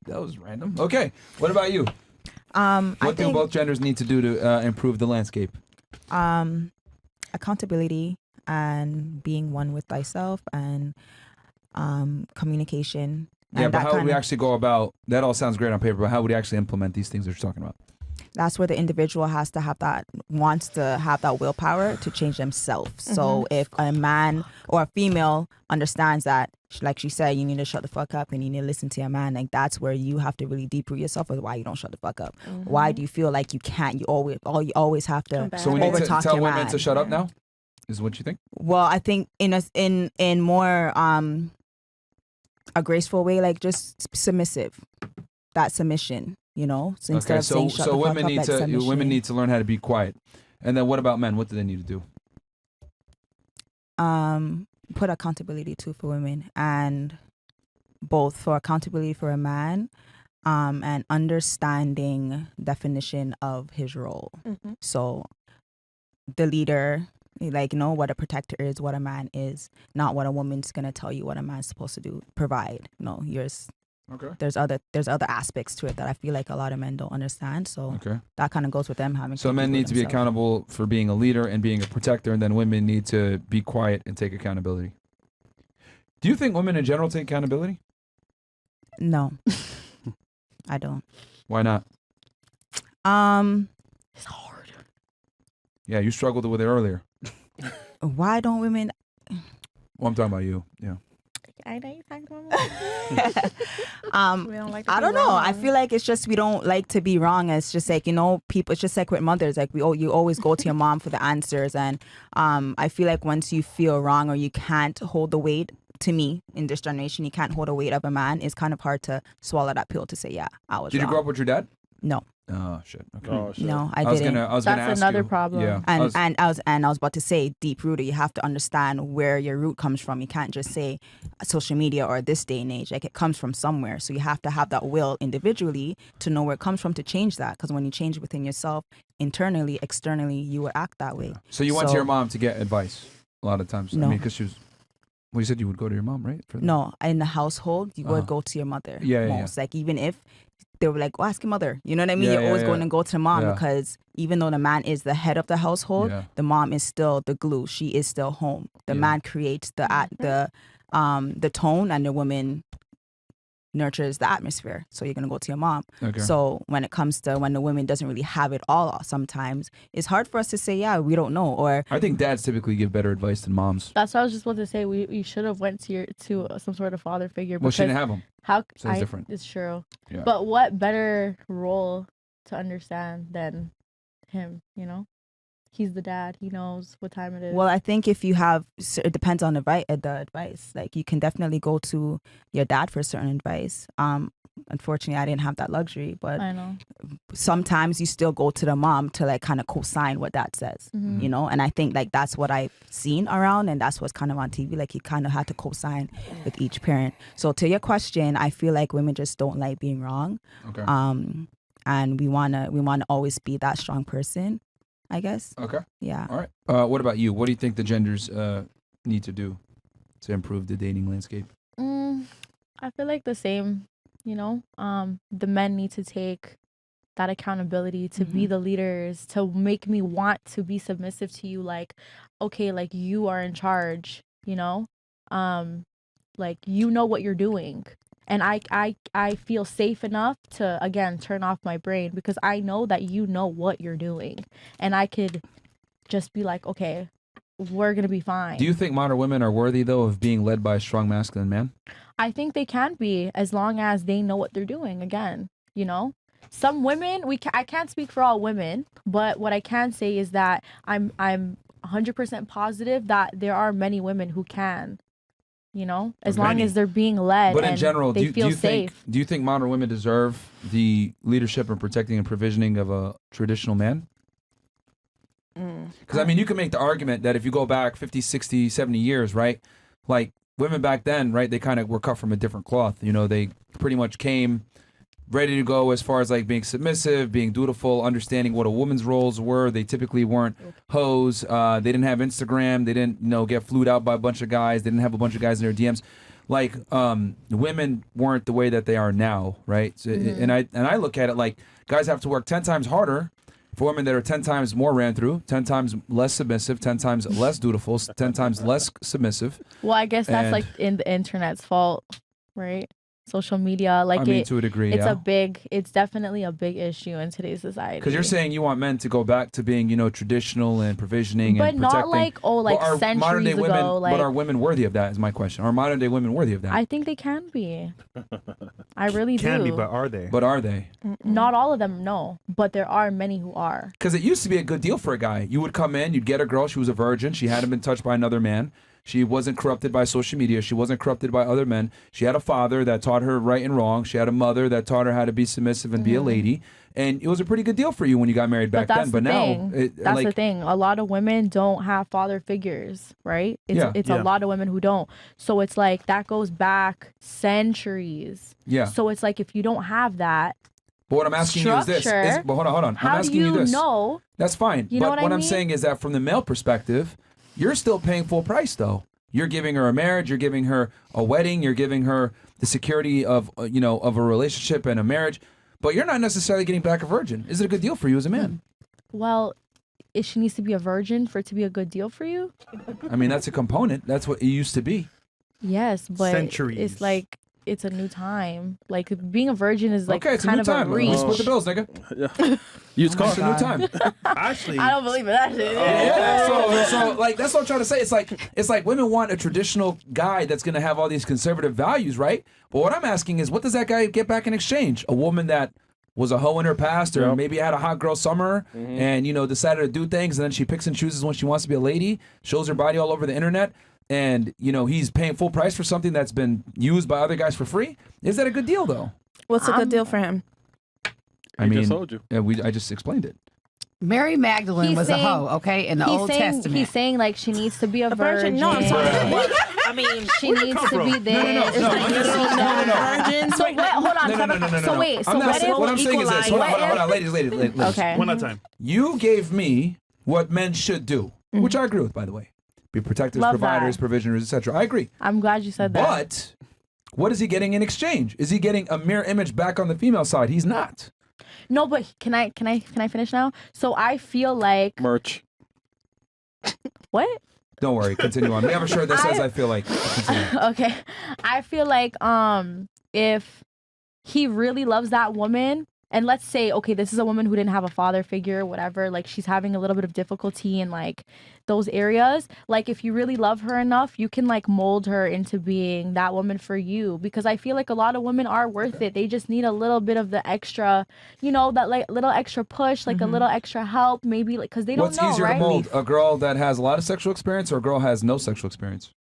That was random. Okay, what about you? What do both genders need to do to improve the landscape? Accountability and being one with thyself and communication. Yeah, but how would we actually go about, that all sounds great on paper, but how would we actually implement these things that you're talking about? That's where the individual wants to have that willpower to change themselves. So if a man or a female understands that, like she said, you need to shut the fuck up and you need to listen to your man, like that's where you have to really deep root yourself with why you don't shut the fuck up. Why do you feel like you can't? You always have to. So we need to tell women to shut up now? Is what you think? Well, I think in more a graceful way, like just submissive. That submission. You know, so instead of saying shut the fuck up, women need to learn how to be quiet. And then what about men? What do they need to do? Put accountability too for women, and both for accountability for a man, and understanding definition of his role. So the leader, like, what a protector is, what a man is, not what a woman's gonna tell you what a man's supposed to do, provide. No, yours. Okay. There's other aspects to it that I feel like a lot of men don't understand. So that kind of goes with them having. So men need to be accountable for being a leader and being a protector, and then women need to be quiet and take accountability. Do you think women in general take accountability? No, I don't. Why not? It's hard. Yeah, you struggled with it earlier. Why don't women? Well, I'm talking about you. Yeah. I know you're talking about. We don't like to I be don't know. wrong. I feel like it's just we don't like to be wrong. It's just like, people. It's just like with mothers. Like you always go to your mom for the answers, and I feel like once you feel wrong or you can't hold the weight. To me, in this generation, you can't hold the weight of a man. It's kind of hard to swallow that pill to say, yeah, I was. Did you grow up with your dad? No. Oh shit. Okay. Oh, shit. No, I didn't. I was gonna That's ask another you. problem. Yeah. And I was about to say deep rooted. You have to understand where your root comes from. You can't just say social media or this day and age. Like it comes from somewhere. So you have to have that will individually to know where it comes from to change that. Because when you change within yourself, internally, externally, you will act that way. So you went to your mom to get advice a lot of times. No. I mean, because she was. Well, you said you would go to your mom, right? No, in the household, you would go to your mother. Yeah, most. Like even if they were like, ask your mother. You know what I mean? Yeah, You're always yeah. going to go to the mom because even though the man is the head of the household, the mom is still the glue. She is still home. The man creates the tone, and the woman nurtures the atmosphere. So you're going to go to your mom. Okay. So when it comes to when the woman doesn't really have it all, sometimes it's hard for us to say, yeah, we don't know. Or I think dads typically give better advice than moms. That's what I was just about to say. We should have went to some sort of father figure. Well, she didn't have them. How so it's different. It's true. Yeah. But what better role to understand than him? He's the dad. He knows what time it is. Well, I think if you have, it depends on the advice. Like you can definitely go to your dad for certain advice. Unfortunately, I didn't have that luxury, but I know. Sometimes you still go to the mom to like kind of co-sign what dad says, and I think like that's what I've seen around, and that's what's kind of on TV. Like he kind of had to co-sign with each parent. So to your question, I feel like women just don't like being wrong. Okay. And we wanna always be that strong person, I guess. Okay. Yeah. All right. What about you? What do you think the genders need to do to improve the dating landscape? I feel like the same. The men need to take that accountability to be the leaders, to make me want to be submissive to you. Like, okay, like you are in charge, like you know what you're doing. And I feel safe enough to, again, turn off my brain because I know that you know what you're doing. And I could just be like, okay, we're going to be fine. Do you think modern women are worthy, though, of being led by a strong masculine man? I think they can be, as long as they know what they're doing. Again, some women, I can't speak for all women, but what I can say is that I'm 100% positive that there are many women who can, as long as they're being led. But in and general, they feel safe. Do you think modern women deserve the leadership and protecting and provisioning of a traditional man? Because, I mean, you can make the argument that if you go back 50, 60, 70 years, right? Like, women back then, right, they kind of were cut from a different cloth. They pretty much came ready to go as far as, like, being submissive, being dutiful, understanding what a woman's roles were. They typically weren't hoes. They didn't have Instagram. They didn't, get flued out by a bunch of guys. They didn't have a bunch of guys in their DMs. like women weren't the way that they are now, right? So, and I look at it like guys have to work 10 times harder for women that are 10 times more ran through, 10 times less submissive, 10 times less dutiful, 10 times less submissive. Well, I guess that's And- like in the internet's fault, right? Social media, like I mean, to a degree, it's yeah. it's definitely a big issue in today's society. Because you're saying you want men to go back to being, traditional and provisioning but and protecting. not like are centuries modern day ago. women, Like, but are women worthy of that? Is my question. Are modern day women worthy of that? I think they can be. I really do. Can be, but are they? But are they? Not all of them, no. But there are many who are. Because it used to be a good deal for a guy. You would come in, you'd get a girl. She was a virgin. She hadn't been touched by another man. She wasn't corrupted by social media. She wasn't corrupted by other men. She had a father that taught her right and wrong. She had a mother that taught her how to be submissive and be a lady. And it was a pretty good deal for you when you got married back then. But now, that's the thing. A lot of women don't have father figures, right? It's a lot of women who don't. So it's like that goes back centuries. Yeah. So it's like if you don't have that, But what I'm asking you is this. structure, But hold on. I'm how asking do you this. know? That's fine. You know But what what I I'm mean? saying is that from the male perspective, you're still paying full price, though. You're giving her a marriage. You're giving her a wedding. You're giving her the security of of a relationship and a marriage. But you're not necessarily getting back a virgin. Is it a good deal for you as a man? Well, if she needs to be a virgin for it to be a good deal for you? I mean, that's a component. That's what it used to be. Yes, but Centuries. it's like it's a new time. Like being a virgin is like Okay, it's kind a new of time. a reach. We split the bills, nigga. Used car. It's a new time. Actually, I don't believe in that shit. Yeah, so like that's what I'm trying to say. It's like women want a traditional guy that's gonna have all these conservative values, right? But what I'm asking is, what does that guy get back in exchange? A woman that was a hoe in her past, or maybe had a hot girl summer, and decided to do things, and then she picks and chooses when she wants to be a lady, shows her body all over the internet, and he's paying full price for something that's been used by other guys for free. Is that a good deal, though? What's a good deal for him? I He mean, just told you. I just explained it. Mary Magdalene He's was saying- a hoe, okay, in the Old Testament. He's saying like she needs to be a virgin. No, I'm talking. I mean, She needs to be there. I'm just- virgin. So wait, hold on. No. So wait, so I'm not what saying, if? what I'm saying is this. Hold on, ladies. Okay. one at a time. You gave me what men should do, which I agree with, by the way. Be protectors, Love providers, that. provisioners, etc. I agree. I'm glad you said that. But what is he getting in exchange? Is he getting a mirror image back on the female side? He's not. No, but can I finish now? So I feel like Merch. what? Don't worry, continue on. We have a shirt that says I feel like. Continue. Okay. I feel like if he really loves that woman, and let's say, okay, this is a woman who didn't have a father figure, whatever, like she's having a little bit of difficulty in like those areas. Like if you really love her enough, you can like mold her into being that woman for you. Because I feel like a lot of women are worth it. They just need a little bit of the extra, that like little extra push, like a little extra help, maybe like because they don't What's know, easier right? to mold? A girl that has a lot of sexual experience or a girl has no sexual experience?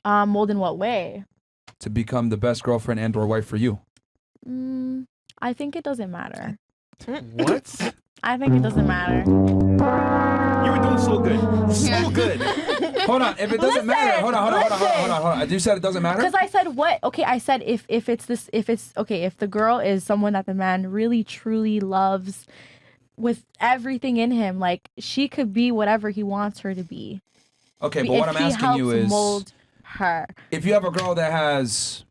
Mold in what way? To become the best girlfriend and or wife for you. I think it doesn't matter. What? I think it doesn't matter. You were doing so good. So good. Hold on. If it doesn't matter, hold on. You said it doesn't matter? Because I said what? Okay, I said if the girl is someone that the man really truly loves with everything in him, like she could be whatever he wants her to be. Okay, but what I'm asking you is, mold her. if you have a girl that has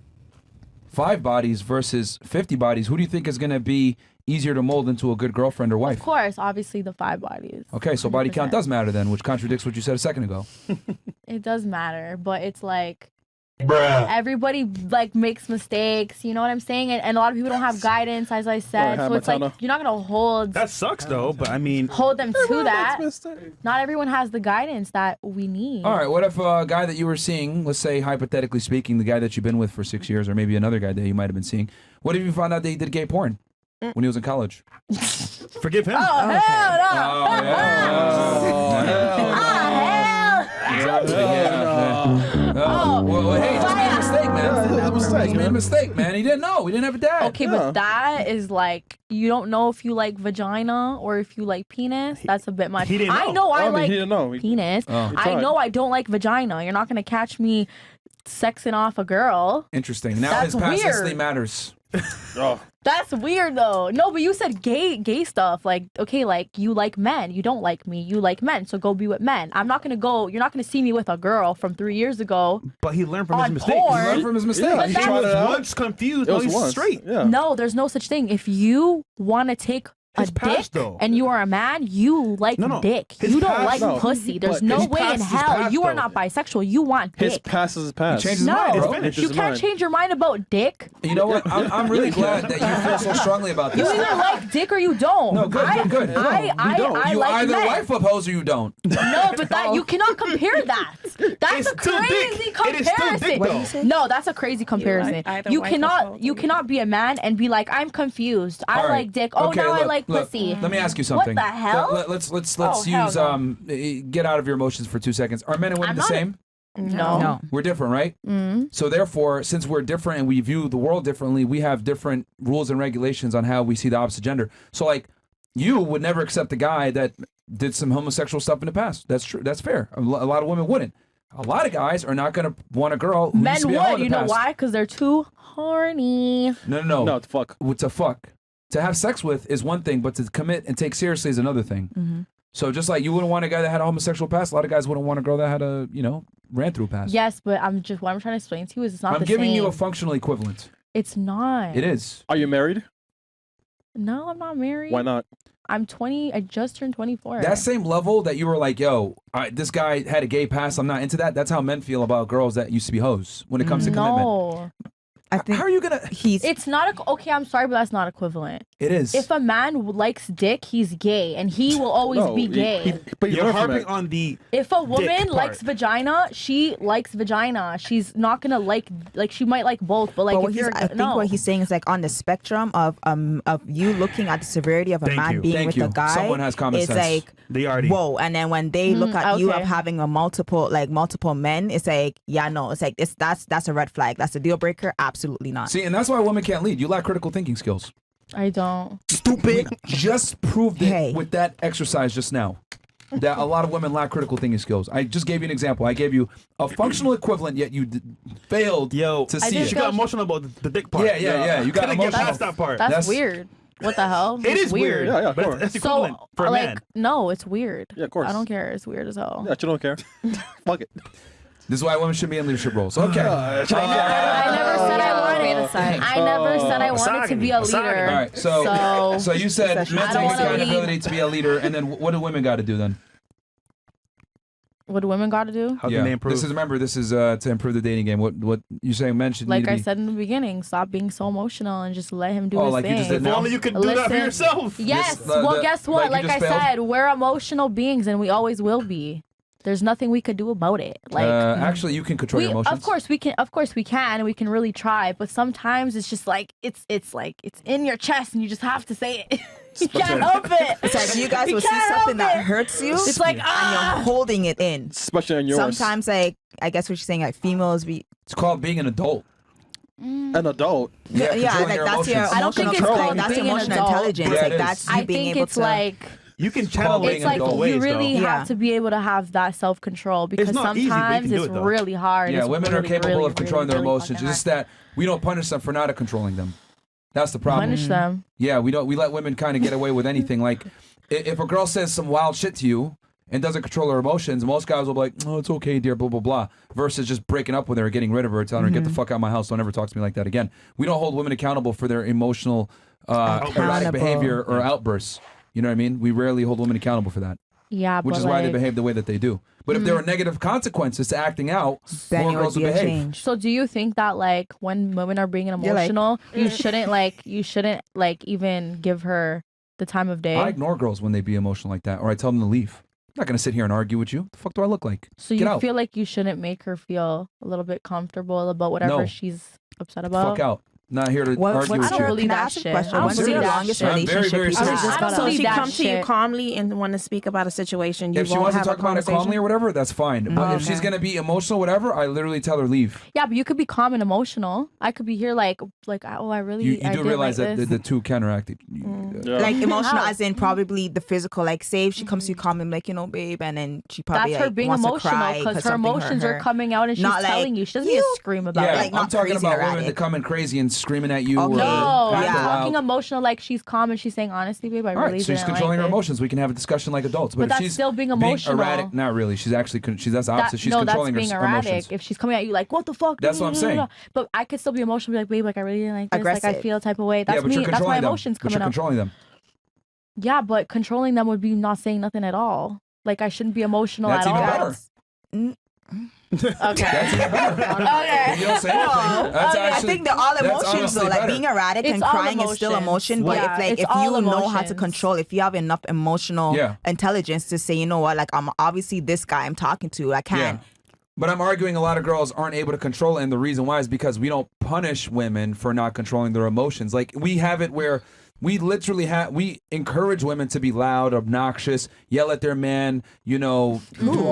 5 bodies versus 50 bodies, who do you think is going to be easier to mold into a good girlfriend or wife? Of course, obviously the 5 bodies. Okay, so body count 100%. does matter then, which contradicts what you said a second ago. It does matter, but it's like everybody like makes mistakes. You know what I'm saying? And a lot of people don't have guidance, as I said. Right, So it's like Matana. you're not gonna hold That sucks though, but I mean, them to that. Not everyone has the guidance that we need. All right, what if a guy that you were seeing, let's say hypothetically speaking, the guy that you've been with for 6 years, or maybe another guy that you might have been seeing, what if you found out that he did gay porn when he was in college? forgive him. Oh, hell no! Oh, well, hey, just made a mistake, man. Just made a mistake, man. He didn't know. He didn't have a dad. Okay, but that is like you don't know if you like vagina or if you like penis. That's a bit much. he didn't I know. know I he like didn't know. penis. I tried. know I don't like vagina. You're not gonna catch me sexing off a girl. Interesting. Now That's his past weird. history matters. Oh. That's weird though. No, but you said gay stuff. Like, okay, like you like men. You don't like me. You like men. So go be with men. I'm not gonna go. You're not gonna see me with a girl from 3 years ago. But he learned from his On mistakes. porn. He learned from his mistake. Yeah, But he that- was Tried it once confused. It Now was he's once. straight. Yeah. No, there's no such thing. If you want to take a His past, dick though. and you are a man, you like No. dick. His You don't past, like no. pussy. There's But no his way in past is hell past, you are though. not bisexual. You want His dick. past is his past. He changed his No, mind, It's bro. finished. you His can't mind. change your mind about dick. You know what? I'm really glad that you feel so strongly about You this. either like dick or you don't. No, good. I don't. You like either men. wife oppose or you don't. No, but that you cannot compare that. That's It's a still crazy dick. It is still comparison. dick, What do though. you say? No, that's a crazy comparison. either You wife or cannot both. you cannot be a man and be like, I'm confused. I All right. like dick. Oh, Okay, now I look, like look, pussy. Let me ask you What something. the hell? Let's Oh, hell use no. get out of your emotions for 2 seconds. Are men and women I'm the not- same? No. No. We're different, right? Mm-hmm. So therefore, since we're different and we view the world differently, we have different rules and regulations on how we see the opposite gender. So like, you would never accept a guy that did some homosexual stuff in the past. That's true. That's fair. A lot of women wouldn't. A lot of guys are not going to want a girl who used Men to be a hoe would. in You the know past. why? Because they're too horny. No. No, it's fuck. To fuck. To have sex with is one thing, but to commit and take seriously is another thing. Mm-hmm. So just like you wouldn't want a guy that had a homosexual past, a lot of guys wouldn't want a girl that had a, ran through past. Yes, but what I'm trying to explain to you is it's not I'm the giving same. you a functional equivalent. It's not. It is. Are you married? No, I'm not married. Why not? I'm 20. I just turned 24. That same level that you were like, yo, this guy had a gay past, I'm not into that. That's how men feel about girls that used to be hoes when it comes to commitment. No. I think How are you going to... he's It's not okay. I'm sorry, but that's not equivalent. It is. If a man likes dick, he's gay, and he will always No, be gay. But you You're learn from harping it. on the If a woman part. likes vagina, she likes vagina. She's not gonna like she might like both, but like but if you're I think no. what he's saying is like on the spectrum of you looking at the severity of a Thank man you. being Thank with you. a guy. Someone has common it's sense. like they already. whoa, and then when they look at you okay. of having a multiple men, it's like yeah, no, it's like that's a red flag. That's a deal breaker. Absolutely not. See, and that's why women can't lead. You lack critical thinking skills. I don't. Stupid. Just proved it Hey. with that exercise just now. That a lot of women lack critical thinking skills. I just gave you an example. I gave you a functional equivalent, yet you failed Yo, to I see just it. she got emotional about the dick part. Yeah. You got Couldn't get emotional. past that part. That's That's- weird. What the hell? It It's is weird. Yeah, of but course. it's equivalent So for a like man. no, it's weird. Yeah, of course. I don't care. It's weird as hell. Yeah, you don't care. Fuck it. This is why women should be in leadership roles. Okay. I never said I wanted. I never said I wanted to be a leader. All right. So you said men I take don't wanna accountability lead. to be a leader, and then what do women got to do then? What do women got to do? How can they improve? This is to improve the dating game. What you saying? Men should Like need to I be, said in the beginning, stop being so emotional and just let him do Oh, his like you thing. just did If now? only you could do that for Listen. yourself. Yes. This- Well, guess what? like Like you I just failed? said, we're emotional beings and we always will be. There's nothing we could do about it. Like actually, you can control your emotions. of course we can. Of course we can, and we can really try. But sometimes it's just like it's in your chest, and you just have to say it. You can't help it. It's like you guys You will see can't something help that it. hurts you. It's like and you're holding it in. Especially on yours. Sometimes like I guess what you're saying like females be It's called being an adult. An adult. yeah, controlling like your that's your emotions. I don't think emotional it's like, called that's being an emotional adult. intelligence. Yeah, like it is. that's you I being think able it's to like You can channel it it's in like both ways, you really though. Yeah. have to be able to have that self control because not easy, but you sometimes can do it's it, though. really hard. Yeah, It's women are really, capable really, of controlling really, their really emotions. fucking It's just that we don't punish them for not controlling them. That's the hard. problem. Punish them. Yeah, we don't. We let women kind of get away with anything. Like, if a girl says some wild shit to you and doesn't control her emotions, most guys will be like, "Oh, it's okay, dear," blah blah blah. Versus just breaking up with her, getting rid of her, telling her, "Get the fuck out of my house. Don't ever talk to me like that again." We don't hold women accountable for their emotional erratic Accountable. behavior or outbursts. You know what I mean? We rarely hold women accountable for that, Yeah, which but is why they like- behave the way that they do. But if there are negative consequences to acting out, then more it girls would will be a behave. change. So do you think that like when women are being You're like- emotional, you shouldn't even give her the time of day? I ignore girls when they be emotional like that, or I tell them to leave. I'm not gonna sit here and argue with you. The fuck do I look like? So Get you out. feel like you shouldn't make her feel a little bit comfortable about whatever No. she's upset about? Fuck out. Not here to What, argue what's with I your, don't you. believe can I that ask a shit. question? I don't What's your believe that longest shit. I'm very, relationship very you've serious. had? I don't So believe she that comes to you shit. calmly and want to speak about a situation. You If she won't wants to have talk a about it calmly conversation? or whatever, that's fine. But if she's Okay. gonna be emotional, whatever, I literally tell her leave. Yeah, but you could be calm and emotional. I could be here like oh, I really You I do didn't realize like that this. the two counteract. Yeah. Like emotional How? as in probably the physical. Like say if she comes to you calm and like, babe, and then she probably That's her like, being wants to emotional cry because her something hurt emotions her. are coming out and she's Not like, telling you. She doesn't need to "You-" scream about Yeah, it. Like, I'm not talking crazy about and women that erratic. come in crazy and screaming at you. Okay. Or No, acting I'm Yeah. talking loud. emotional. Like she's calm and she's saying, honestly, babe, I All really right, so she's didn't controlling like her it. emotions. We can have a discussion like adults. But But if that's she's still being emotional. erratic, not really. She's actually that's the opposite. She's No, controlling that's being her erratic. emotions. If she's coming at you like, what the fuck? That's what I'm saying. But I could still be emotional, be like, babe, like I really didn't like this. Like I Aggressive. feel a type of way. That's yeah, but me. you're That's my controlling them. emotions But you're coming up. controlling them. Yeah, but controlling them would be not saying nothing at all. Like I shouldn't be emotional That's at even all. better. Okay. That's even better. Okay. If you don't say anything, that's Okay. I actually, think they're all that's emotions honestly though. Like better. being erratic It's and all crying is still emotions. emotion. But Yeah, if it's you all know how to emotions. control, if you have enough emotional Yeah. intelligence to say, you know what, like I'm obviously this guy I'm talking to, I can't. But I'm arguing a lot of girls aren't able to control it, and the reason why is because we don't punish women for not controlling their emotions. Like we have it where we literally we encourage women to be loud, obnoxious, yell at their man, do all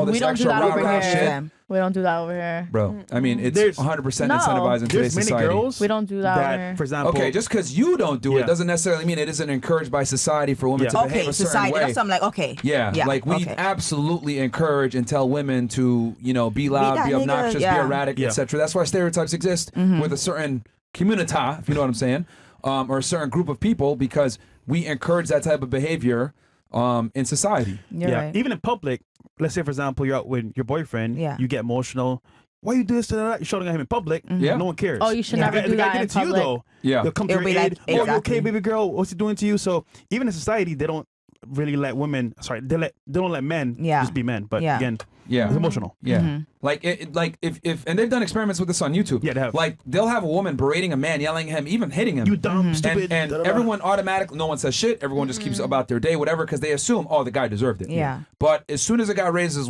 this We don't do extra that over rah-rah here. shit. Yeah. We don't do that over here. Bro, I mean, it's There's- 100% No. incentivized in today's There's many society. girls We don't do that over here. for example. Okay, just because you don't do it Yeah. doesn't necessarily mean it isn't encouraged by society for women Yeah. to behave Okay, a certain society. way. That's what I'm like, okay. Yeah, like we okay. absolutely encourage and tell women to, be loud, that be nigga, obnoxious, yeah. be erratic, Yeah. etc. That's why stereotypes exist with a certain community, if you know what I'm saying, or a certain group of people, because we encourage that type of behavior in society. You're right. Even in public, let's say for example you're out with your boyfriend, Yeah. you get emotional. Why you do this to that? You're shouting at him in public. Yeah. No one cares. Oh, you should Yeah. never The do guy that did in it to you public. though. Yeah. They'll come to It'll your be aid. like, Oh, you exactly. okay, baby girl? What's he doing to you? So even in society, they don't really let women. Sorry, they don't let men Yeah. just be men. But Yeah. again, Yeah. it's emotional. Yeah. Like if and they've done experiments with this on YouTube. Yeah, they have. Like they'll have a woman berating a man, yelling at him, even hitting him. You dumb, stupid. and da-da-da. everyone automatically, no one says shit. Everyone just keeps about their day, whatever, because they assume, oh, the guy deserved it. Yeah. But as soon as a guy raises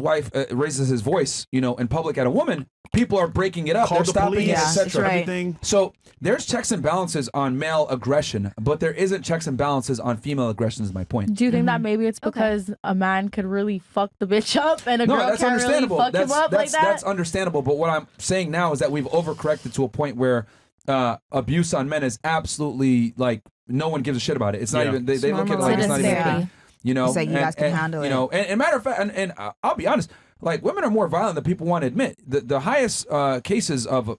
his voice, in public at a woman, people are breaking it up. Call They're the stopping police, it, Yeah, etc. that's right. everything. So there's checks and balances on male aggression, but there isn't checks and balances on female aggression. Is my point. Do you think that maybe it's because a man could really fuck the bitch up and a No, girl that's can't really understandable. fuck him up like that? That's understandable. But what I'm saying now is that we've overcorrected to a point where abuse on men is absolutely like no one gives a shit about it. It's not Yeah. even they look at it like it's not even a Normalized. thing. It's like you guys can handle it. And matter of fact, and I'll be honest, like women are more violent than people want to admit. The highest cases of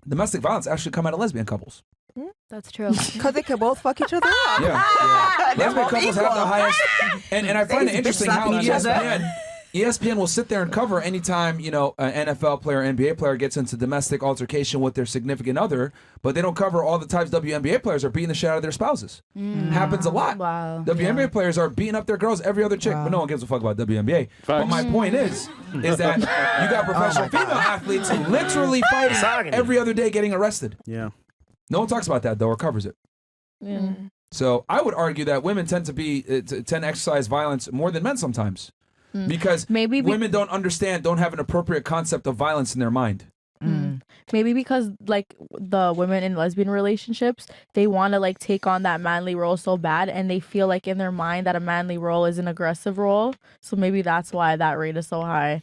domestic violence actually come out of lesbian couples. That's true. Because they could both fuck each other up. Yeah. They're Lesbian both couples have equal. the highest, and I find it They interesting how slapping each other. ESPN will sit there and cover anytime an NFL player, NBA player gets into domestic altercation with their significant other, but they don't cover all the times WNBA players are beating the shit out of their spouses. Happens a lot. Wow. WNBA players are beating up their girls every other chick, but no one gives a fuck about WNBA. But my point is that you got professional female athletes who literally fighting every other day getting arrested. Yeah. No one talks about that though or covers it. Yeah. So I would argue that women tend to exercise violence more than men sometimes, because Maybe women don't have an appropriate concept of violence in their mind. Maybe because like the women in lesbian relationships, they want to like take on that manly role so bad, and they feel like in their mind that a manly role is an aggressive role. So maybe that's why that rate is so high.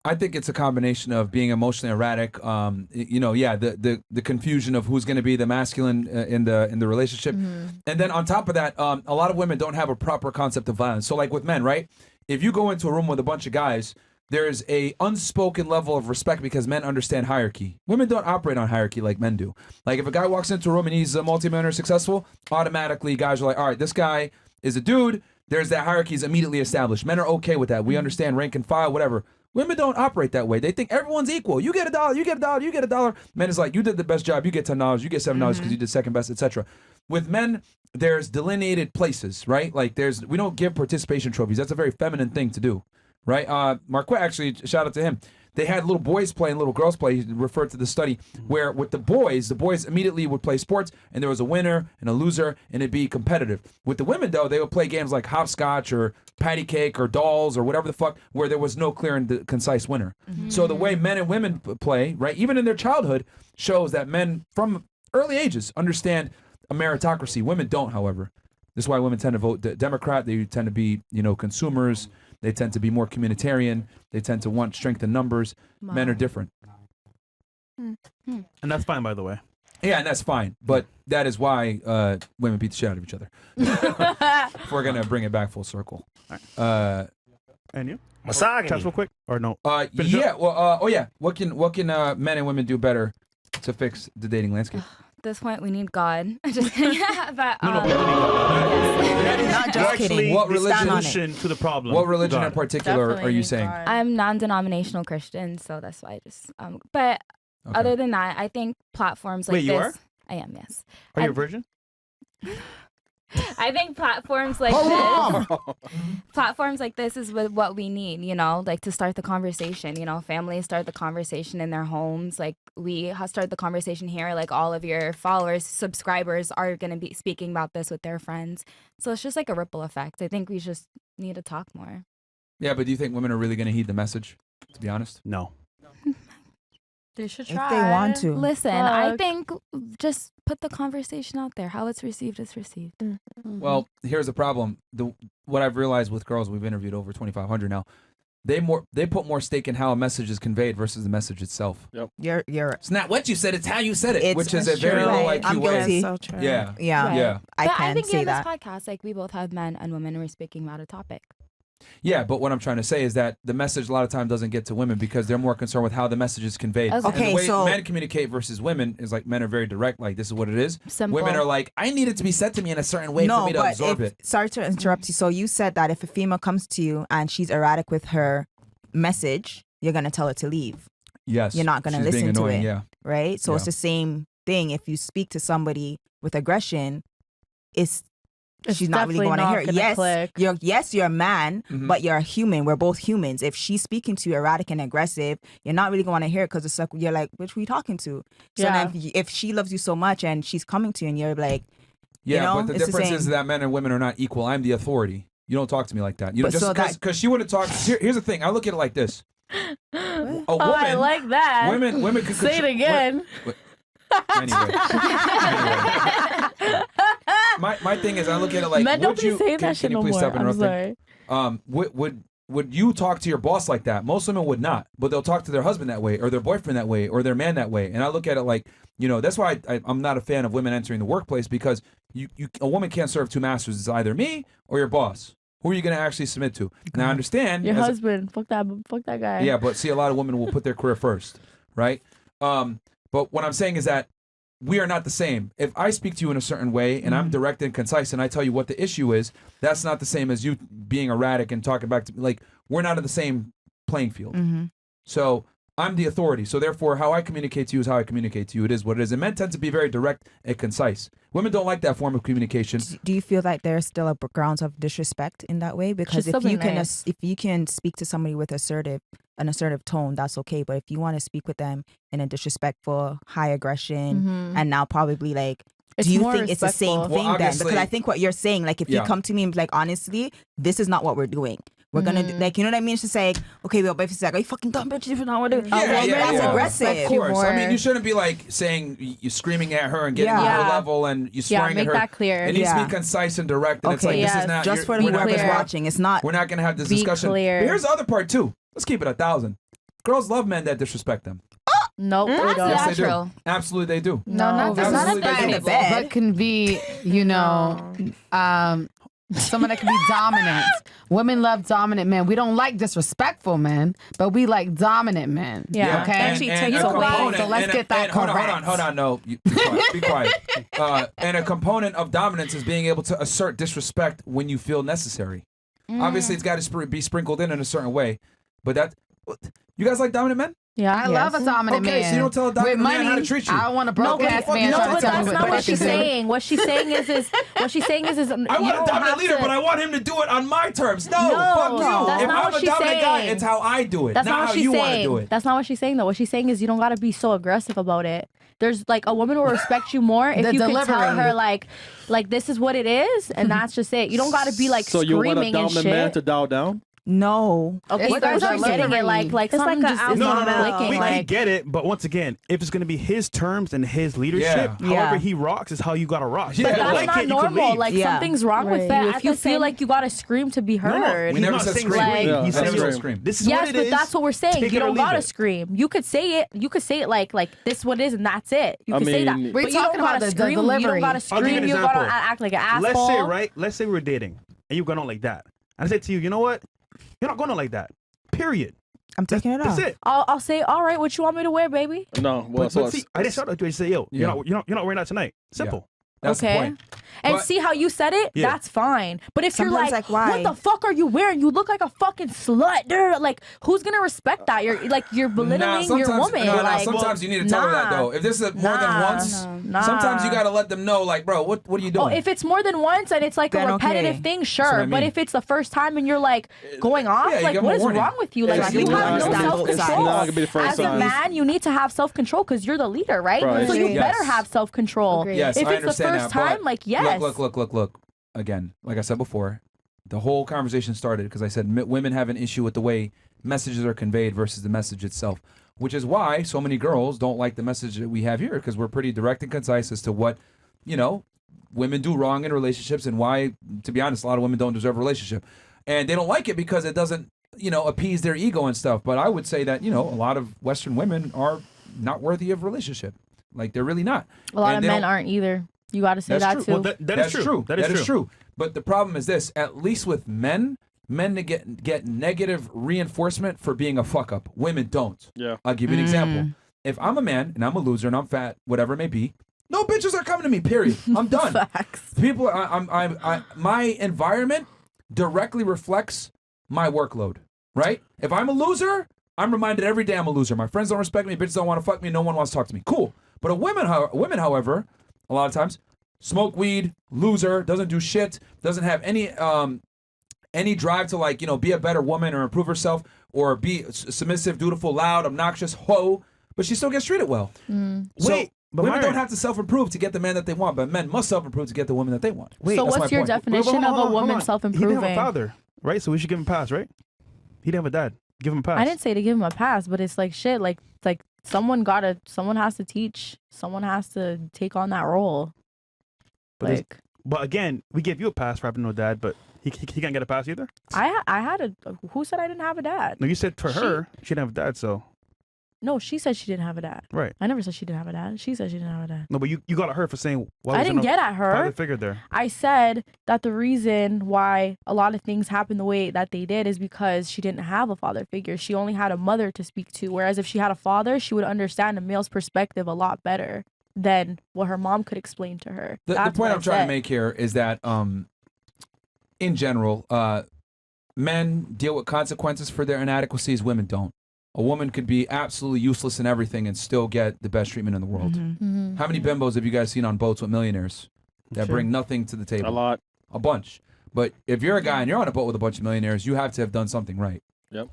I think it's a combination of being emotionally erratic, the confusion of who's going to be the masculine in the relationship, and then on top of that, a lot of women don't have a proper concept of violence. So like with men, right? If you go into a room with a bunch of guys, there's a unspoken level of respect because men understand hierarchy. Women don't operate on hierarchy like men do. Like if a guy walks into a room and he's a multi-millionaire successful, automatically guys are like, all right, this guy is a dude. There's that hierarchy is immediately established. Men are okay with that. We understand rank and file, whatever. Women don't operate that way. They think everyone's equal. You get $1, you get $1, you get $1. Men is like, you did the best job. You get $10, you get $7 because you did second best, etc. With men, there's delineated places, right? Like we don't give participation trophies. That's a very feminine thing to do, right? Marquette actually, shout out to him. They had little boys play and little girls play. He referred to the study where with the boys immediately would play sports and there was a winner and a loser and it'd be competitive. With the women though, they would play games like hopscotch or patty cake or dolls or whatever the fuck where there was no clear and concise winner. So the way men and women play, right, even in their childhood, shows that men from early ages understand a meritocracy. Women don't, however. This is why women tend to vote Democrat. They tend to be, consumers. They tend to be more communitarian. They tend to want strength in numbers. Men are different. And that's fine, by the way. Yeah, and that's fine. But that is why women beat the shit out of each other. If we're going to bring it back full circle. And you? Misogyny. Touch real quick? Or no? Yeah. Well, what can men and women do better to fix the dating landscape? this point, we need God. Just kidding. But No, Not just kidding. What We stand religion- on it. solution to the problem. What religion God. in particular Definitely are you need saying? God. I'm non-denominational Christian, so that's why I just. But Okay. other than that, I think platforms like Wait, you this. are? I am, yes. Are you a I- virgin? I think platforms like this is what we need, you know, like to start the conversation. You know, families start the conversation in their homes. Like we start the conversation here. Like all of your followers, subscribers are going to be speaking about this with their friends. So it's just like a ripple effect. I think we just need to talk more. Yeah, but do you think women are really going to heed the message? To be honest, No. They should If try. they want to. Listen, I Fuck. think just put the conversation out there. How it's received is received. well, here's the problem. What I've realized with girls, we've interviewed over 2,500 now. They put more stake in how a message is conveyed versus the message itself. You're It's not what you said; it's how you said it, It's which is a true. very low Right. IQ I'm way. guilty. So true. Yeah, yeah. Right. yeah, I But can think say in that. this podcast, like we both have men and women, and we're speaking about a topic. yeah. But what I'm trying to say is that the message a lot of time doesn't get to women because they're more concerned with how the message is conveyed. Okay. And Okay, the way so- men communicate versus women is like men are very direct. Like this is what it is. Simple. Women are like, I need it to be said to me in a certain way for me to absorb it. Sorry to interrupt you. So you said that if a female comes to you and she's erratic with her message, you're gonna tell her to leave, Yes, you're not gonna she's being listen to annoying, it. Yeah, right? So it's Yeah. the same thing. If you speak to somebody with aggression, It's she's not really definitely going to not hear it. gonna Yes, you're a man, Mhm. but you're a human. We're both humans. If she's speaking to you erratic and aggressive, you're not really going to hear it because it's like you're like, which are you talking to? So Yeah. then if she loves you so much and she's coming to you and you're like, yeah. you know, but the it's the difference is same. that men and women are not equal. I'm the authority. You don't talk to me like that. You But don't so just because she wouldn't talk. Here's the thing. I look at it like this. A woman, Oh, I like that. women could Say it again. Anyway. My thing is, I look at it like, Men don't would be you? saying Can that shit you no please more. stop I'm interrupting? sorry. Would you talk to your boss like that? Most women would not, but they'll talk to their husband that way, or their boyfriend that way, or their man that way. And I look at it like, that's why I'm not a fan of women entering the workplace because a woman can't serve two masters. It's either me or your boss. Who are you going to actually submit to? Now I understand. Your as a- husband. Fuck that guy. yeah, but see, a lot of women will put their career first, right? But what I'm saying is that we are not the same. If I speak to you in a certain way and I'm direct and concise and I tell you what the issue is, that's not the same as you being erratic and talking back to me. Like, we're not in the same playing field. So I'm the authority. So therefore, how I communicate to you is how I communicate to you. It is what it is. And men tend to be very direct and concise. Women don't like that form of communication. do you feel like there's still a grounds of disrespect in that way? Because Should still be nice. if you can speak to somebody with an assertive tone, that's okay. But if you want to speak with them in a disrespectful, high aggression, and now probably like, It's do you more think it's the same respectful. thing Well, then? obviously- Because I think what you're saying, like if you Yeah. come to me and be like, honestly, this is not what we're doing. We're gonna do, like, you know what I mean? It's just like, okay, well, but if it's like, are you fucking dumb bitch? If you're not what it is. That's aggressive. Of course. I mean, more. you shouldn't be like saying you're screaming at her and getting Yeah. at her Yeah. level and you Yeah, swearing make at her. that clear. It needs to Yeah. be concise and direct. And it's like, Okay. this Yeah, is not Just for we're not whoever's gonna have- watching, it's not. We're not going to have this Be discussion. clear. But here's the other part too. Let's keep it 1,000. Girls love men that disrespect them. Nope. they That's don't. Yes, they do. natural. Absolutely, they do. No, not that's not Absolutely a they do. bad, Bed. but can be, someone that can be dominant. Women love dominant men. We don't like disrespectful men, but we like dominant men. Yeah. Okay. Actually, And takes a away. component- So let's and get that and hold on, correct. hold on. No, be quiet. Be quiet. And a component of dominance is being able to assert disrespect when you feel necessary. Obviously, it's got to be sprinkled in a certain way. But you guys like dominant men? Yeah. I love a dominant Okay, man. so you don't tell a dominant With man how to money, treat you. I want a No, broke ass but, man no, trying but to tell that's me not what what I she's should do. saying. What she's saying is I want a dominant leader, but I want him to do it on my terms. No, No, fuck you. that's If not I'm what a she's dominant guy, saying. it's how I do it, That's not not how what she's you want to saying. do it. That's not what she's saying though. What she's saying is you don't gotta be so aggressive about it. There's like a woman will respect you more if The you can tell delivery. her like this is what it is and that's just it. You don't gotta be like So you want a screaming and dominant man shit. to dial down? No. Okay, you It's guys the are getting it delivery. like It's something like a just is alpha not male. clicking. We Like get it, but once again, if it's gonna be his terms and his leadership, Yeah. however he rocks is how you gotta rock. Yeah. If you that's like not it, you can normal. leave. Like Yeah. something's wrong with Right. you. But If at you the feel same- like you gotta scream to be No, heard. We never He's said not saying scream. scream. Yeah, He's that's saying right. scream. this is Yes, what it but is. that's what we're saying. Take You it or don't leave gotta it. scream. You could say it. You could say it like this what it is and that's it. You I could say that. mean- But We're you don't talking about gotta the scream. You delivery. don't gotta I'll give you scream. an You gotta example. act like an asshole. Let's say we're dating and you've gone on like that. And I say to you, you know what? You're not going on like that. Period. I'm taking it off. That's it. I'll say, all right, what you want me to wear, baby? No, well, But see, I didn't shout out to you. I just say, yo, Yeah. you're not wearing that tonight. Simple. That's the Okay. point. And But- see how you said it? Yeah. That's fine. But if you're Sometimes, like, why? what the fuck are you wearing? You look like a fucking slut. Dude. Like, who's gonna respect that? You're belittling your woman. Nah, like, sometimes you need to tell her that nah. though. If this is more than once, Nah. sometimes you gotta let them know, like, bro, what are you Oh, doing? if it's more than once and it's like Then a repetitive okay. thing, what sure. I But mean. if it's the first time and you're like going off, Yeah, you like give 'em what a is warning. wrong with you? Like Yeah, you you have understand no both self sides. control. It's not gonna be the first As a time. man, you need to have self control because you're the leader, right? Right. So you Agreed. better Yes. have self control. Agreed. Yes, If I it's the understand first that, but time, like yes. Look. Again, like I said before, the whole conversation started because I said women have an issue with the way messages are conveyed versus the message itself, which is why so many girls don't like the message that we have here because we're pretty direct and concise as to what, women do wrong in relationships and why, to be honest, a lot of women don't deserve a relationship. And they don't like it because it doesn't, appease their ego and stuff. But I would say that, a lot of Western women are not worthy of a relationship. Like, they're really not. A lot And of they men don't- aren't either. You got to say That's that true. too. Well, that That's is true. That is true. But the problem is this: at least with men to get negative reinforcement for being a fuck up. Women don't. Yeah. I'll give you an example. If I'm a man and I'm a loser and I'm fat, whatever it may be, no bitches are coming to me. Period. I'm done. Facts. People, my environment directly reflects my workload. Right? If I'm a loser, I'm reminded every day I'm a loser. My friends don't respect me. Bitches don't want to fuck me. No one wants to talk to me. Cool. But women, however, a lot of times smoke weed, loser, doesn't do shit, doesn't have any drive to be a better woman or improve herself or be submissive, dutiful, loud, obnoxious, hoe, but she still gets treated well. So Wait, but women Myron- don't have to self-improve to get the man that they want, but men must self-improve to get the woman that they want. Wait, So that's what's my your point. definition of a woman He didn't have a self-improving? father, right? So we should give him a pass, right? He didn't have a dad. Give him a pass. I didn't say to give him a pass, but it's like shit. Like someone has to teach. Someone has to take on that role. But But again, we gave you a pass for having no dad, but he can't get a pass either. I had a. Who said I didn't have a dad? No, you said for her, she didn't have a dad, so No, she said she didn't have a dad. right. I never said she didn't have a dad. She said she didn't have a dad. No, but you got at her for saying why I was there didn't no get at her. father figure there. I said that the reason why a lot of things happened the way that they did is because she didn't have a father figure. She only had a mother to speak to. Whereas if she had a father, she would understand a male's perspective a lot better than what her mom could explain to her. The That's point what I I'm trying said. to make here is that, in general, men deal with consequences for their inadequacies. Women don't. A woman could be absolutely useless in everything and still get the best treatment in the world. Mhm. How many bimbos have you guys seen on boats with millionaires that Sure. bring nothing to the table? A lot. A bunch. But if you're a guy and you're on a boat with a bunch of millionaires, you have to have done something right.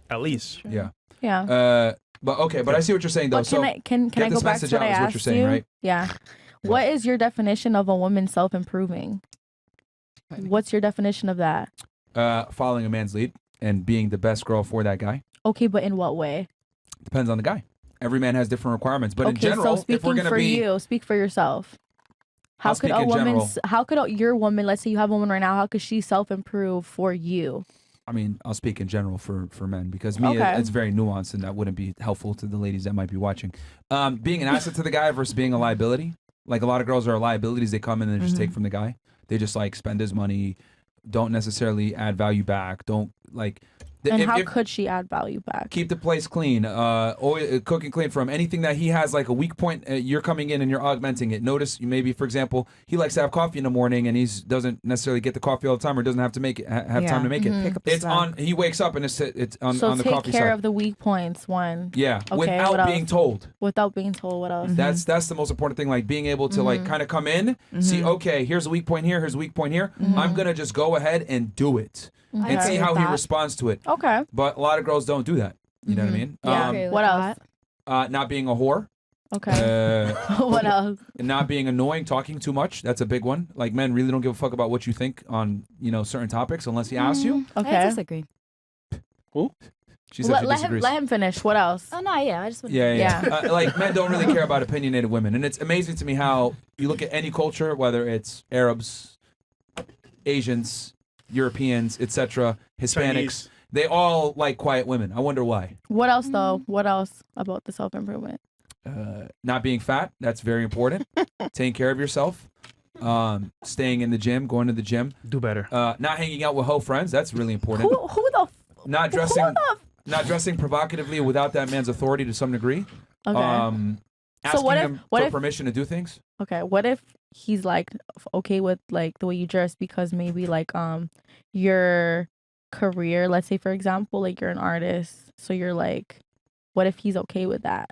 At least. Yeah. Yeah. But okay, but I see what you're saying though. But So can get I this go back to message what out I is asked what you're saying, you? right? Yeah. What is your definition of a woman self-improving? What's your definition of that? following a man's lead and being the best girl for that guy. Okay, but in what way? Depends on the guy. Every man has different requirements, but in Okay, general, so if we're speaking gonna for be you, speak for yourself. How I'll could speak a in woman? general. How could your woman? Let's say you have a woman right now. How could she self-improve for you? I mean, I'll speak in general for men because me, Okay. it's very nuanced and that wouldn't be helpful to the ladies that might be watching. Being an asset to the guy versus being a liability. Like a lot of girls are liabilities. They come in and they just take from the guy. They just like spend his money, don't necessarily add value back. Don't like. And how could she add value back? Keep the place clean. Always cooking clean from anything that he has like a weak point. You're coming in and you're augmenting it. Notice maybe, for example, he likes to have coffee in the morning and he doesn't necessarily get the coffee all the time or doesn't have to make it have time to make it. Pick up the It's slack. on. He wakes up and it's on So the take coffee care side. of the weak points. One. Yeah, Okay, without what being else? told. Without being told what else. That's the most important thing. Like being able to like kind of come in, see, okay, here's a weak point here, here's a weak point here. I'm gonna just go ahead and do it and Okay. see how he responds to it. Okay. But a lot of girls don't do that. You know what I mean? Yeah. agree with What else? Not being a whore. Okay. What else? Not being annoying, talking too much. That's a big one. Like men really don't give a fuck about what you think on certain topics unless he asks you. I Okay. disagree. She said she Let disagrees. him finish. What else? Oh no, yeah, I just want Yeah. Like men don't really care about opinionated women, and it's amazing to me how you look at any culture, whether it's Arabs, Asians, Europeans, etc., Hispanics, Chinese. they all like quiet women. I wonder why. What else though? What else about the self-improvement? Not being fat, that's very important. Taking care of yourself. Staying in the gym, going to the gym. Do better. Not hanging out with hoe friends, that's really important. Who the Not dressing. Who the not dressing provocatively without that man's authority to some degree. Okay. Asking what if- him what for if- permission to do things. Okay, what if he's like okay with like the way you dress because maybe like your career, let's say for example, like you're an artist, so you're like, what if he's okay with that?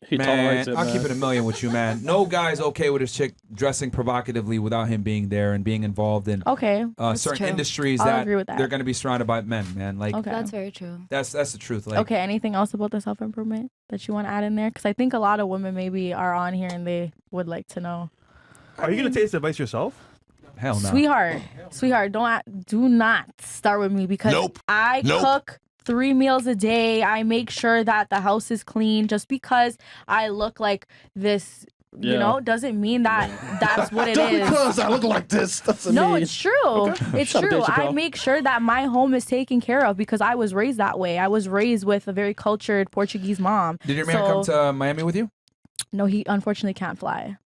He Man, tolerates it, I'll man. keep it a million with you, man. No guy's okay with his chick dressing provocatively without him being there and being involved in Okay, certain true. industries I'll that agree with that. they're going to be surrounded by men, man. Like okay, That's very true. that's the truth. Like okay. Anything else about the self improvement that you want to add in there? Because I think a lot of women maybe are on here and they would like to know. Are you gonna take this advice yourself? hell no. Sweetheart, do not start with me because I cook 3 meals a day. I make sure that the house is clean. Just because I look like this, you know, doesn't mean that that's what it Just is. because I look like this doesn't No, mean. it's true. It's Shut up, true. Dave I Chappelle. make sure that my home is taken care of because I was raised that way. I was raised with a very cultured Portuguese mom. Did your man come to Miami with you? No, he unfortunately can't fly.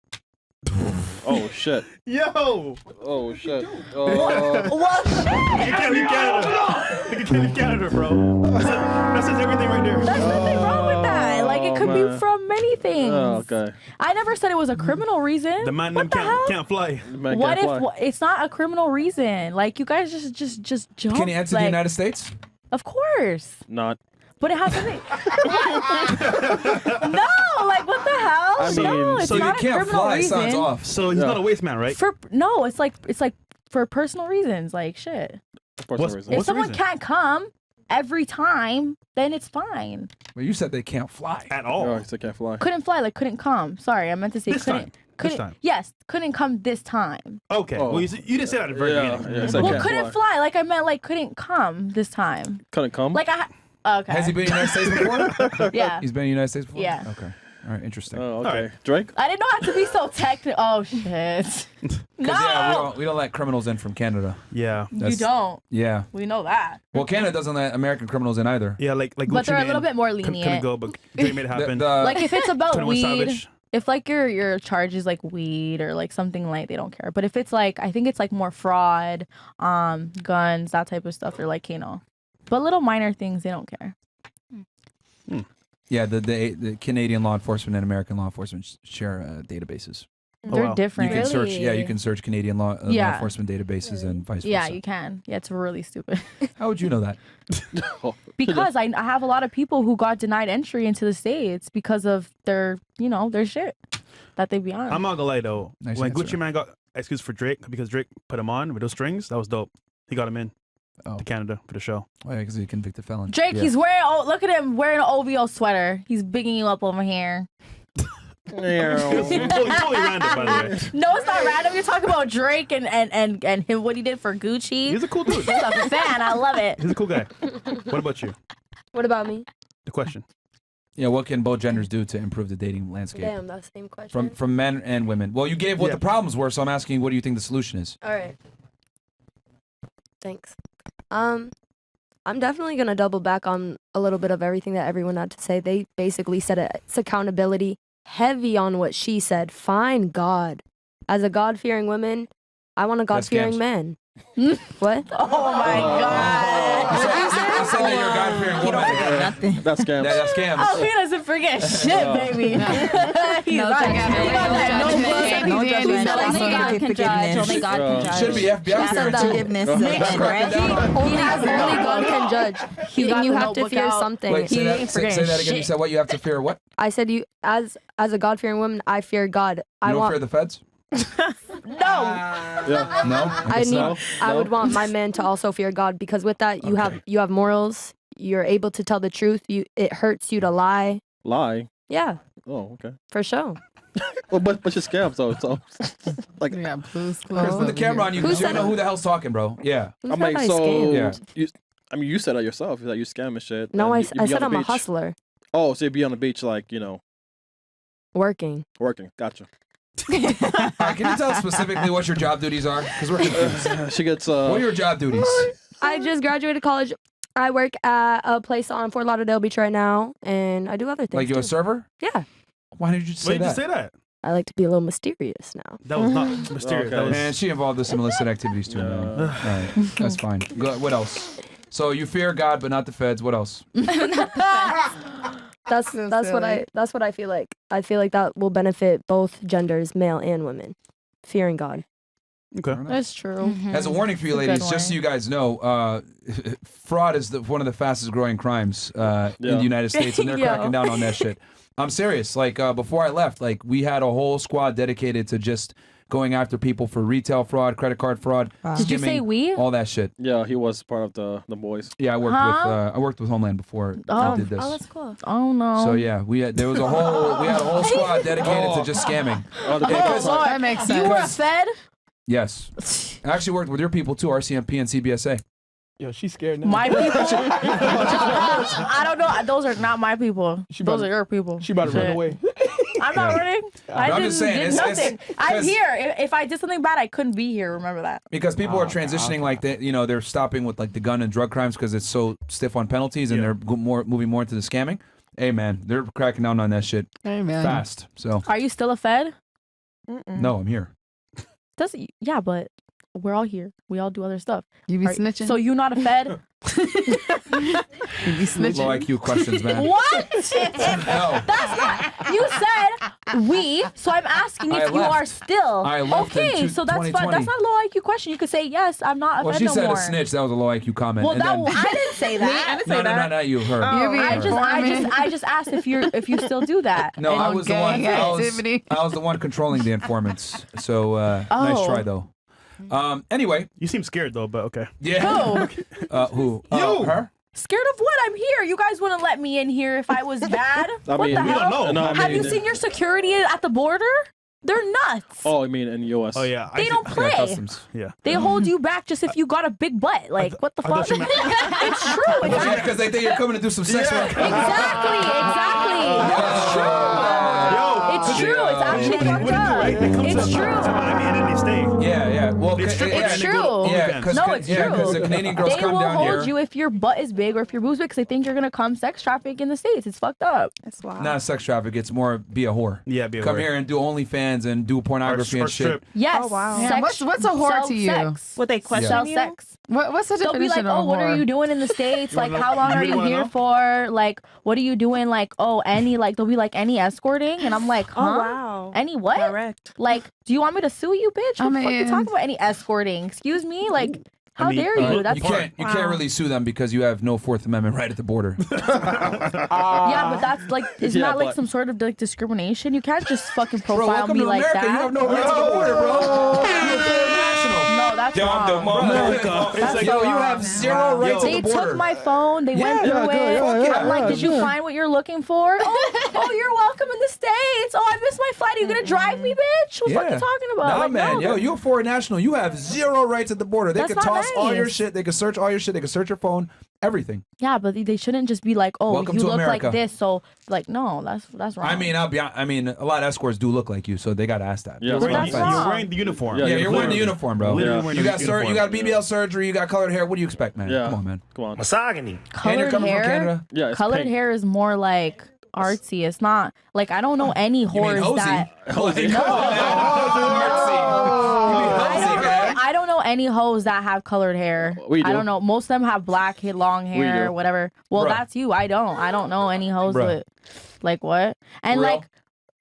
Oh shit. Yo! Oh shit. What? You can't leave Canada. You can't leave Canada, bro. That says everything right there. There's nothing wrong with that. Like it could man. be from many things. Oh, okay. I never said it was a criminal reason. The man What them the hell? can't fly. The man What can't if fly. it's not a criminal reason? Like you guys just jump. Can he enter the like, United States? Of course, Not. but it has something. No, like what the hell? I mean, no, it's So you not a can't criminal fly. reason. Sounds off. So he's not a waste man, right? No, it's like for personal reasons. Like shit. Of course, What's- no reason. If What's the someone reason? can't come every time, then it's fine. Well, you said they can't fly. At Oh, all. he said can't fly. Couldn't fly, like couldn't come. Sorry, I meant to say This couldn't. time. Couldn't. This time. Yes, couldn't come this time. Okay. Oh. Well, you didn't say that at the very Yeah, beginning. yeah, it's like Well, can't couldn't fly. fly. Like I meant, like couldn't come this time. Couldn't come. Like okay. Has he been in the United States before? Yeah. He's been in the United States before? Yeah. Okay. All right. Interesting. Oh, okay. right. Drake. I didn't know how to be so technical. Oh shit. No, Yeah, we don't let criminals in from Canada. Yeah. you That's- don't. Yeah. We know that. Well, Canada doesn't let American criminals in either. Yeah, like But Gucci they're a Mane little bit more couldn't lenient. go, but Drake made it happen. Like if it's about 21 weed, Savage. if like your charge is like weed or like something like, they don't care. But if it's like, I think it's like more fraud, guns, that type of stuff, they're like, you know. But little minor things, they don't care. Yeah, the Canadian law enforcement and American law enforcement share databases. They're wow. You different. can search. Yeah, you Really? can search Canadian law Yeah. enforcement databases and vice versa. Yeah, you can. Yeah, it's really stupid. How would you know that? Because I have a lot of people who got denied entry into the States because of their, you know, their shit that they be on. I'm not gonna lie though. Nice when answer. Gucci Man got excuse for Drake because Drake put him on with those strings, that was dope. He got him in Oh, to Canada for the show. well, because he's a convicted felon. Drake, Yeah. he's wearing, look at him wearing an OVO sweater. He's bigging you up over here. He totally random, by the way. No, it's not random. You're talking about Drake and him, what he did for Gucci. He's a cool dude. I'm a fan. I love it. He's a cool guy. What about you? What about me? The question. Yeah, what can both genders do to improve the dating landscape? Damn, that's the same question. From men and women. Well, you gave what Yeah. the problems were, so I'm asking, what do you think the solution is? All right. Thanks. I'm definitely gonna double back on a little bit of everything that everyone had to say. They basically said it's accountability, heavy on what she said. Find God. As a God-fearing woman, I want a That's God-fearing scams. man. What? Oh my God. You said that you're a God-fearing woman. Nothing. That's scam. That's scams. Oh, he doesn't forget shit, baby. He's No like, judgment. he got that No notebook. judgment. No He did. judgment. He Only said God can judge. Forgiveness. Only God can judge. Should be FBI fearing too. Forgiveness. Crack it down. Only God can judge. He got You the have to notebook fear out. something. Wait, say He that, ain't say forgetting that again. You shit. said what? You have to fear what? I said you as a God-fearing woman, I fear God. You I don't want fear the feds? No. Yeah. No? I guess need. not. I would want my man to also fear God because with that you Okay. have morals. You're able to tell the truth. It hurts you to lie. Lie. Yeah, Oh, okay. for sure. Well, but you scam, so like Yeah, Blue's Chris, Clues put the camera on you Who because you said don't know it? who the hell's talking, bro. Yeah. Who I'm said like, I so scammed? Yeah. you, I mean, you said that yourself that you scam and shit. No, and I you be said on the I'm a beach. hustler Oh, so you be on the beach, like working. working. Gotcha. All right, can you tell us specifically what your job duties are? Because we're confused. She gets What are your job duties? I just graduated college. I work at a place on Fort Lauderdale Beach right now, and I do other things. Like you're a too. server? Yeah, Why did you just Why say did you that? say that? I like to be a little mysterious now. That was not mysterious. Okay. That was, Man, she involved in some illicit activities too, man. All right, that's fine. Go, what else? So you fear God, but not the feds. What else? That's what I feel like. I feel like that will benefit both genders, male and women. Fearing God. Okay. That's true. As a warning for you That's a good ladies, just so one. you guys know, fraud is one of the fastest growing crimes in the United States, and they're Yo. cracking down on that shit. I'm serious. Like before I left, like we had a whole squad dedicated to just going after people for retail fraud, credit card fraud, Did you say skimming, we? all that shit. Yeah, he was part of the boys. Yeah, Huh? I worked with Homeland before I did this. Oh, that's cool. Oh no. So yeah, we had a whole squad dedicated to just scamming. Oh, the Oh, Lord. That makes You were a sense. Fed? Yes, I actually worked with your people too, RCMP and CBSA. Yo, she's scared now. My people? I don't know. Those are not my people. Those are your people. She about to run Shit. away. I'm not running. I I'm didn't just saying, did it's- nothing. I'm 'cause- here. If I did something bad, I couldn't be here. Remember that. Because people are transitioning like that, they're stopping with like the gun and drug crimes because it's so stiff on penalties, and they're moving more into the scamming. Hey man, they're cracking down on that shit Amen. fast. So Are you still a Fed? no, I'm here. Yeah, but we're all here. We all do other stuff. You be Are- snitching? So you not a Fed? you be snitching? Low IQ questions, man. What? No, That's not. You said we, so I'm asking I if you left. are still. I left in Okay, so that's fine. 2020. That's not a low IQ question. You could say yes. I'm not a well, Fed she no said more. a snitch. That was a low IQ comment. Well, and then, I didn't say that. no, not you. Her. You be I just asked if you still do that. No, And- I was the one. gang I activity. was the one controlling the informants. So nice Oh. try though. Anyway, You seem scared though, but okay. yeah. Who? Who? You. Her? Scared of what? I'm here. You guys wouldn't let me in here if I was bad. I What mean, the we hell? don't know. No, I Have mean, you seen your security at the border? They're nuts. Oh, I mean, in the U.S. Oh yeah. They don't play. Customs. Yeah. They hold you back just if you got a big butt. Like, what the I fuck? thought you meant- It's true. It's Yeah, because they think you're coming to do some sex work. Exactly. No, it's true. It's true. It's actually What fucked do they do, up. right? They come It's to true. Miami and then they stay. Yeah. Well, They strip yeah, and It's then they go to true. Yeah, OnlyFans. because No, it's true. the Canadian girls They come will down hold here. you if your butt is big or if you're boobs big because they think you're gonna come sex traffic in the States. It's fucked up. That's wild. Not sex traffic. It's more be a whore. Yeah, be a Come whore. here and do OnlyFans and do pornography Or and shit. strip. Yes. Oh, wow. Yeah, what's a whore sell to you? Sex. Would they question Sell you? sex. What's the They'll be definition like, of oh, what are whore? you doing in the States? Like, wanna how know? long You are really you wanna here know? for? Like, what are you doing? Like, oh, any, like, they'll be like, any escorting? And I'm like, huh? Oh, wow. Any what? Correct. Like, do you want me to sue you, bitch? I What the fuck you mean- talking about? Any escorting? Excuse me? Like, how mean, dare you? That's You can't really sue them because you have no Fourth Amendment right at the border. yeah, but that's like, isn't Yeah, that like but- some sort of like discrimination? You can't just fucking Bro, profile welcome me to like America. that. You have no rights at the border, bro. You're a foreign national. No, that's wrong. It's like, yo, you have zero rights They at the border. took my phone. They went through it. I'm like, did you find what you're looking for? Oh, you're welcome in the States. Oh, I missed my flight. Are you gonna drive me, bitch? What the fuck you talking about? Nah, Like, man, no, yo, you're a foreign national. You have zero rights at the border. They That's could not toss all your nice. shit. They could search all your shit. They could search your phone. Everything. Yeah, but they shouldn't just be like, oh, Welcome you to look America. like this, so like, no, that's wrong. I mean, a lot of escorts do look like you, so they gotta ask that. Yeah, But that's that's fine. wrong. You're wearing the uniform. Yeah, Yeah, you're wearing the literally. uniform, bro. Literally Yeah. wearing You the got uniform. you got BBL surgery. You got colored hair. What do you expect, man? Yeah. Come on, man. Come on. Misogyny. And you're colored coming from hair. Canada. Yeah, it's Colored pink. hair is more like artsy. It's not like I don't know any You mean whores hosey? that. Hosey. No. man. I don't know any hoes that have colored hair. We do. I don't know. Most of them have black, long hair, do. whatever. Well, Bruh. that's you. I don't know any hoes Bruh. with like what? And For real? like,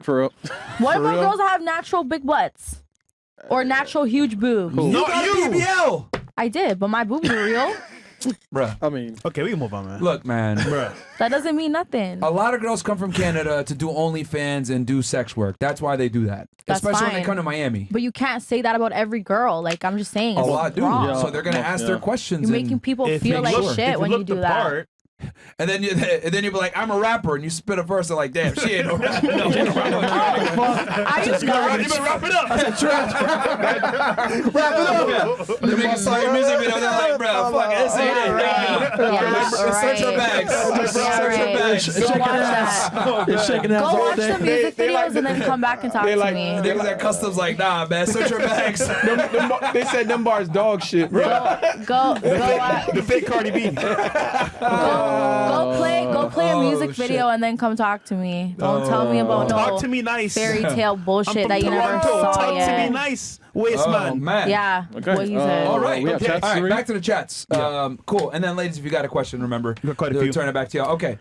For real. what For about real? girls that have natural big butts or natural huge boobs? Who? You got BBL, I did, but my boobs are real. bruh. I mean, Okay, we can move on, man. Look, man. That doesn't mean nothing. A lot of girls come from Canada to do OnlyFans and do sex work. That's why they do that. That's Especially when they fine. come to Miami. But you can't say that about every girl. Like I'm just saying, A it's lot do. wrong. Yeah. So they're gonna ask their Yeah. questions. You're and, making people If feel you like look- shit if when you look do the that. part, and then you'll be like, I'm a rapper, and you spit a verse and like, damn, she ain't no rapper. No, she ain't no rapper. Are you you better wrap it up. Wrap it up. They make a song music video. They're like, bro, fuck it, this ain't it. Search her bags. Search her bags. Go watch that. it's shaking Go hands all watch day. the music They like videos and then come back and talk to like- me. Niggas at customs like, nah, man, search her bags. They said them bars dog shit, bro. Go watch. The fake Cardi B. Go Go play a music shit. video and then come talk to me. Don't tell me about no Talk to me nice. fairy tale I'm bullshit from that you never Toronto. saw Talk to me yet. nice, waste Oh, man. man. Yeah, Okay. what he said. All right. We have Okay. chats, All right. Siri? Back to the chats. Cool. And then, ladies, if you got a question, remember, got quite a we'll few. turn it back to you. Okay.